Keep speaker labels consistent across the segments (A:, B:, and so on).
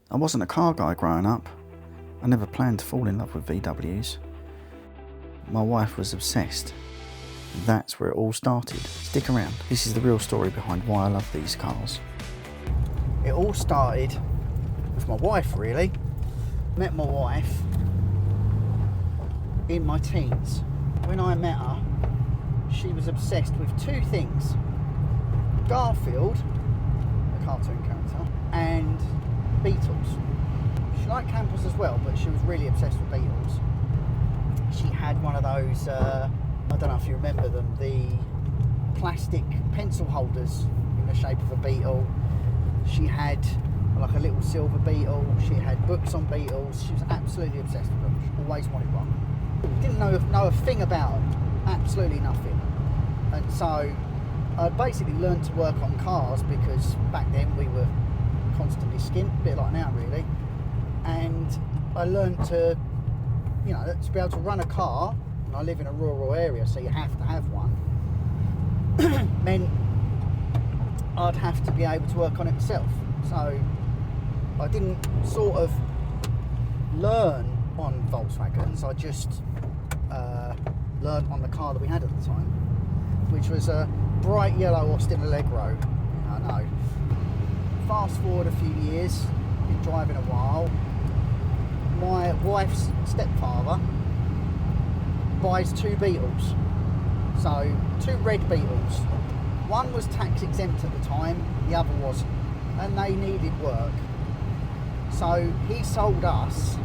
A: I wasn't a car guy growing up. I never planned to fall in love with VWs. My wife was obsessed. That's where it all started. Stick around, this is the real story behind why I love these cars. It all started with my wife, really. Met my wife in my teens. When I met her, she was obsessed with two things: Garfield, the cartoon character, and Beetles. She liked campers as well, but she was really obsessed with Beetles. She had one of those, I don't know if you remember them, the plastic pencil holders in the shape of a beetle. She had like a little silver beetle. She had books on beetles. She was absolutely obsessed with them. She always wanted one. Didn't know a thing about them, absolutely nothing. And so I basically learned to work on cars because back then we were constantly skint, a bit like now really. And I learned to, you know, to be able to run a car, and I live in a rural area, so you have to have one, meant I'd have to be able to work on it myself. So I didn't sort of learn on Volkswagens, I just learned on the car that we had at the time, which was a bright yellow Austin Allegro. I know. Fast forward a few years, been driving a while. My wife's stepfather buys two Beetles, so two red Beetles. One was tax exempt at the time, the other wasn't, and they needed work. So he sold us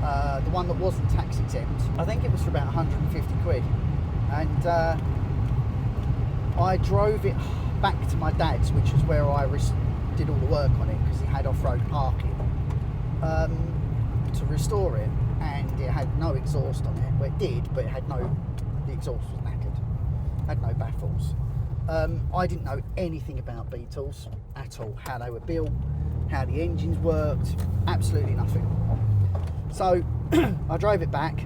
A: the one that wasn't tax exempt. I think it was for about 150 quid, and I drove it back to my dad's, which is where I did all the work on it because he had off-road parking, to restore it, and it had no exhaust on it. Well, it did, but it had the exhaust was knackered, had no baffles. I didn't know anything about Beetles at all, how they were built, how the engines worked, absolutely nothing. So I drove it back.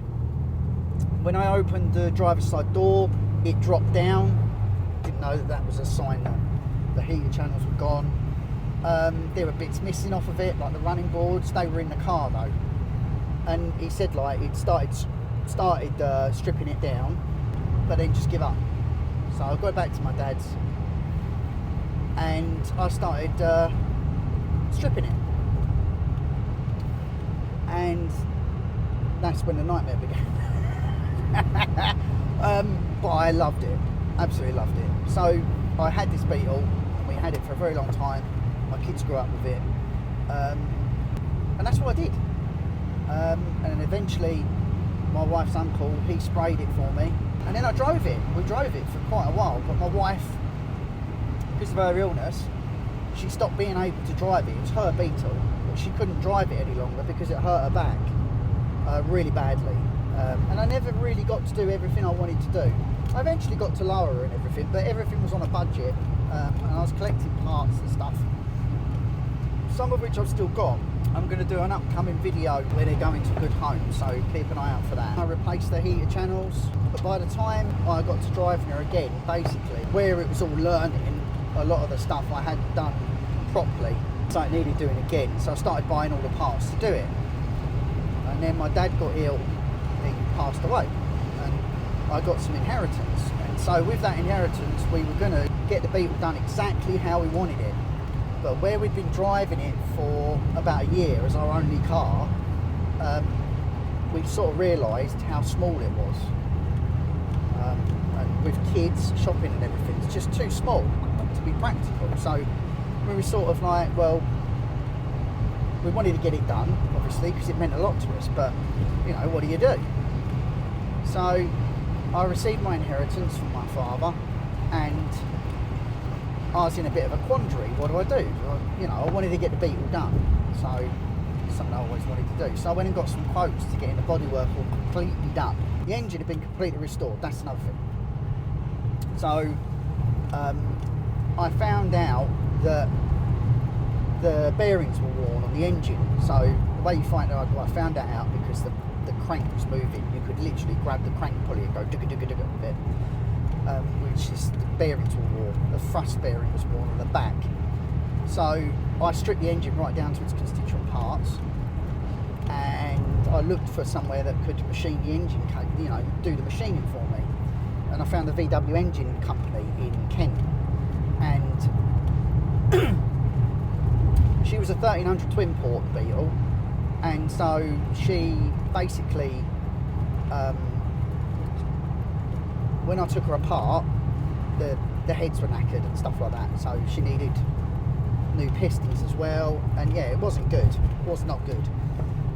A: When I opened the driver's side door, it dropped down. Didn't know that was a sign that the heater channels were gone. There were bits missing off of it, like the running boards. They were in the car though. And he said like it started stripping it down, but then just give up. So I got back to my dad's and I started stripping it, and that's when the nightmare began. But I loved it, absolutely loved it. So I had this Beetle, and we had it for a very long time. My kids grew up with it, and that's what I did. And then eventually my wife's uncle, he sprayed it for me, and then I drove it. We drove it for quite a while, but my wife, because of her illness, she stopped being able to drive it. It was her Beetle, but she couldn't drive it any longer because it hurt her back really badly. And I never really got to do everything I wanted to do. I eventually got to lower her and everything, but everything was on a budget, and I was collecting parts and stuff, some of which I've still got. I'm going to do an upcoming video where they're going to good homes, so keep an eye out for that. I replaced the heater channels, but by the time I got to driving her again, basically, where it was all learning, a lot of the stuff I hadn't done properly, so it needed doing again. So I started buying all the parts to do it. And then my dad got ill, he passed away, and I got some inheritance. And so with that inheritance, we were going to get the Beetle done exactly how we wanted it. But where we'd been driving it for about a year as our only car, we sort of realised how small it was. And with kids, shopping and everything, it's just too small to be practical. So we were sort of like, well, we wanted to get it done, obviously, because it meant a lot to us, but, you know, what do you do? So I received my inheritance from my father, and I was in a bit of a quandary. What do I do? You know, I wanted to get the Beetle done, so it's something I always wanted to do. So I went and got some quotes to getting the bodywork all completely done. The engine had been completely restored, that's another thing. So I found out that the bearings were worn on the engine. So the way you find out, well, I found that out because the crank was moving. You could literally grab the crank pulley and go digga digga digga with it. Which is, the bearings were worn, the thrust bearing was worn on the back. So I stripped the engine right down to its constituent parts, and I looked for somewhere that could machine the engine, you know, do the machining for me. And I found the VW Engine Company in Kent, and she was a 1300 twin port Beetle, and so she basically, when I took her apart, the heads were knackered and stuff like that, so she needed new pistons as well, and yeah, it wasn't good, it was not good.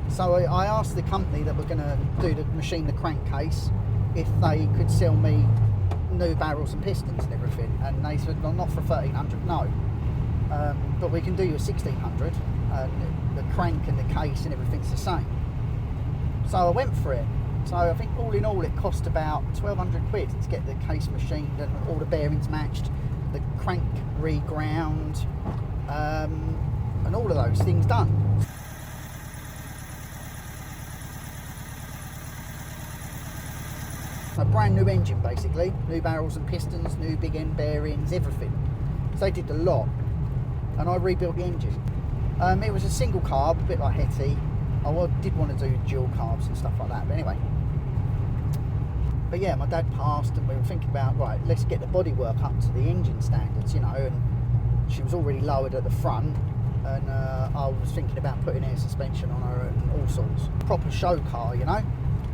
A: So I asked the company that were going to machine the crankcase if they could sell me new barrels and pistons and everything, and they said, well, not for 1300, no, but we can do you a 1600, and the crank and the case and everything's the same. So I went for it. So I think all in all it cost about 1200 quid to get the case machined and all the bearings matched, the crank reground, and all of those things done. A brand new engine basically, new barrels and pistons, new big end bearings, everything. So they did a lot, and I rebuilt the engine. It was a single carb, a bit like Hetty. I did want to do dual carbs and stuff like that, but anyway. But yeah, my dad passed, and we were thinking about, right, let's get the bodywork up to the engine standards, you know, and she was already lowered at the front, and I was thinking about putting air suspension on her and all sorts. Proper show car, you know.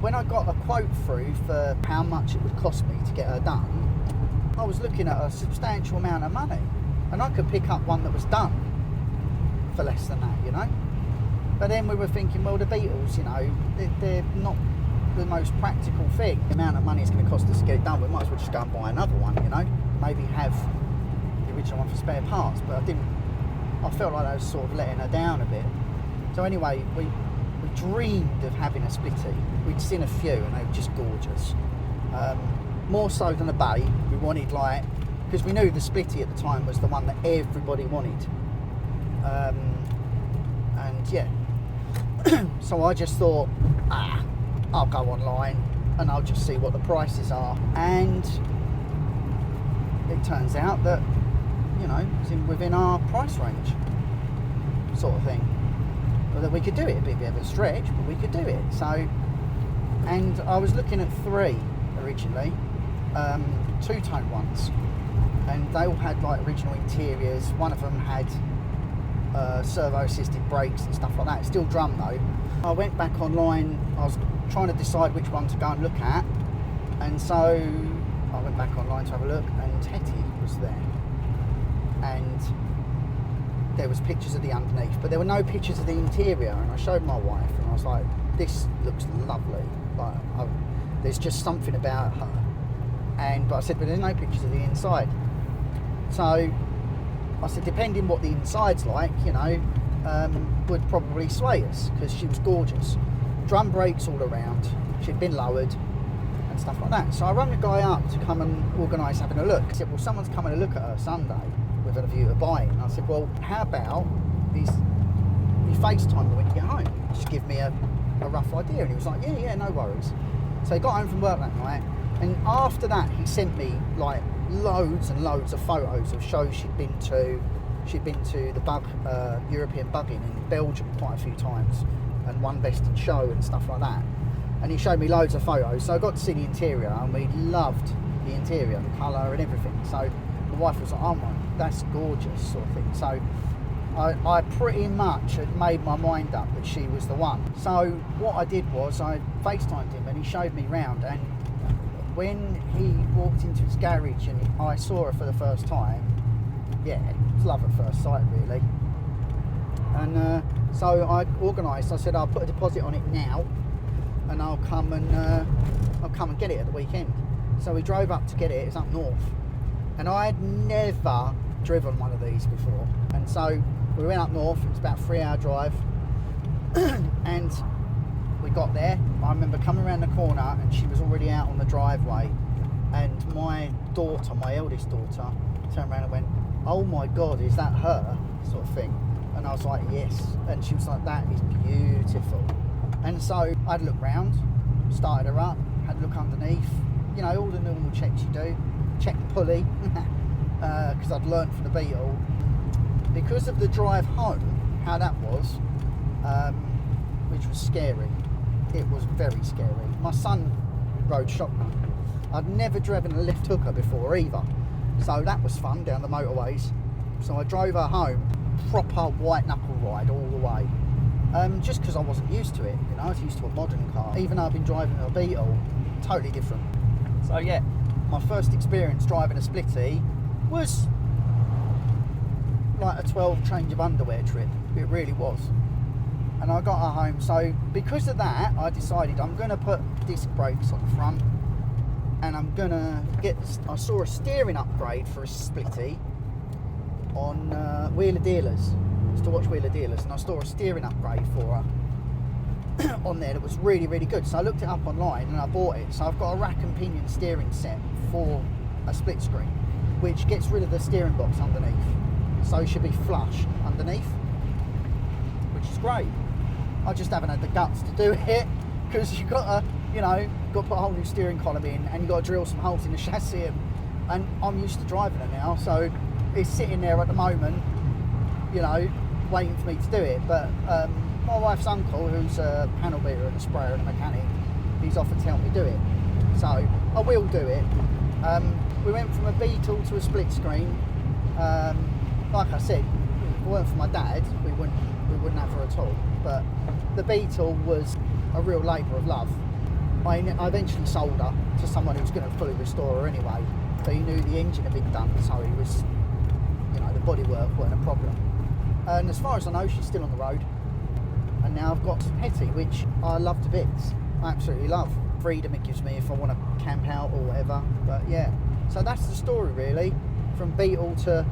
A: When I got a quote through for how much it would cost me to get her done, I was looking at a substantial amount of money, and I could pick up one that was done for less than that, you know. But then we were thinking, well, the Beetles, you know, they're not the most practical thing. The amount of money it's going to cost us to get it done, we might as well just go and buy another one, you know. Maybe have the original one for spare parts, but I felt like I was sort of letting her down a bit. So anyway, we dreamed of having a Splitty. We'd seen a few and they were just gorgeous. More so than a Bay, we wanted, like, because we knew the Splitty at the time was the one that everybody wanted. And yeah, so I just thought, I'll go online and I'll just see what the prices are. And it turns out that, you know, it's within our price range, sort of thing. Well, that we could do it. It'd be a bit of a stretch, but we could do it. So, and I was looking at 3 originally, 2-tone ones, and they all had like original interiors. One of them had servo assisted brakes and stuff like that. It's still drum though. I went back online. I was trying to decide which one to go and look at, and so I went back online to have a look, and Hetty was there, and there was pictures of the underneath, but there were no pictures of the interior. And I showed my wife, and I was like, this looks lovely, like there's just something about her. But I said, but there's no pictures of the inside. So I said, depending what the inside's like, you know, would probably sway us, because she was gorgeous. Drum brakes all around, she'd been lowered and stuff like that. So I rang a guy up to come and organise having a look. He said, well, someone's coming to look at her Sunday with a view to buying. And I said, well, how about you FaceTime me when you get home? Just give me a rough idea. And he was like, yeah, no worries. So he got home from work that night, and after that he sent me like loads and loads of photos of shows she'd been to. She'd been to the European Bugging in Belgium quite a few times, and one Best in Show and stuff like that. And he showed me loads of photos, so I got to see the interior, and we loved the interior, the colour and everything. So the wife was like, oh my, that's gorgeous, sort of thing. So I pretty much had made my mind up that she was the one. So what I did was I FaceTimed him, and he showed me round, and when he walked into his garage and I saw her for the first time, yeah, it was love at first sight, really. And so I organised. I said, I'll put a deposit on it now, and I'll come and get it at the weekend. So we drove up to get it. It's up north, and I had never driven one of these before. And so we went up north. It was about a 3-hour drive, and we got there. I remember coming around the corner, and she was already out on the driveway. And my daughter, my eldest daughter, turned around and went, oh my God, is that her? Sort of thing. And I was like, yes. And she was like, that is beautiful. And so I'd look round, started her up, had a look underneath, you know, all the normal checks you do. Check the pulley, because I'd learned from the Beetle. Because of the drive home, how that was, which was scary. It was very scary. My son rode shotgun. I'd never driven a lift hooker before either, so that was fun down the motorways. So I drove her home, proper white knuckle ride all the way, just because I wasn't used to it. You know, I was used to a modern car. Even though I've been driving a Beetle, totally different. So yeah, my first experience driving a Splitty was like a 12 change of underwear trip. It really was. And I got her home, so because of that I decided I'm going to put disc brakes on the front, and I'm going to get, I saw a steering upgrade for a Splitty on Wheeler Dealers. I used to watch Wheeler Dealers, and I saw a steering upgrade for her on there that was really, really good. So I looked it up online and I bought it. So I've got a rack and pinion steering set for a split screen, which gets rid of the steering box underneath. So it should be flush underneath, which is great. I just haven't had the guts to do it, because you've got to, you know, got to put a whole new steering column in, and you've got to drill some holes in the chassis, and I'm used to driving it now, so it's sitting there at the moment, you know, waiting for me to do it. But my wife's uncle, who's a panel beater and a sprayer and a mechanic, he's offered to help me do it, so I will do it. We went from a Beetle to a split screen. Like I said, if it weren't for my dad, we wouldn't have her at all. But the Beetle was a real labour of love. I eventually sold her to someone who was going to fully restore her anyway, but he knew the engine had been done, so he was, you know, the bodywork wasn't a problem. And as far as I know, she's still on the road. And now I've got Hetty, which I love to bits. I absolutely love. Freedom it gives me if I want to camp out or whatever. But yeah, so that's the story really, from Beetle to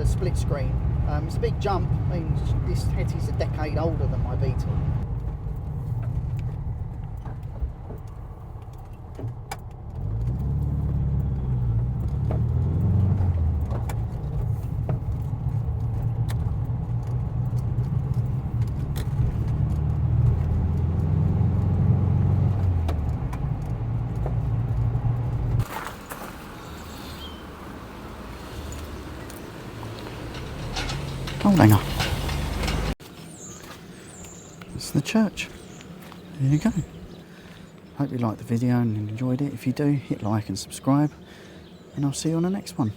A: split screen. It's a big jump. I mean, this Hetty's a decade older than my Beetle. Oh, hang on. It's the church. There you go. Hope you liked the video and enjoyed it. If you do, hit like and subscribe, and I'll see you on the next one.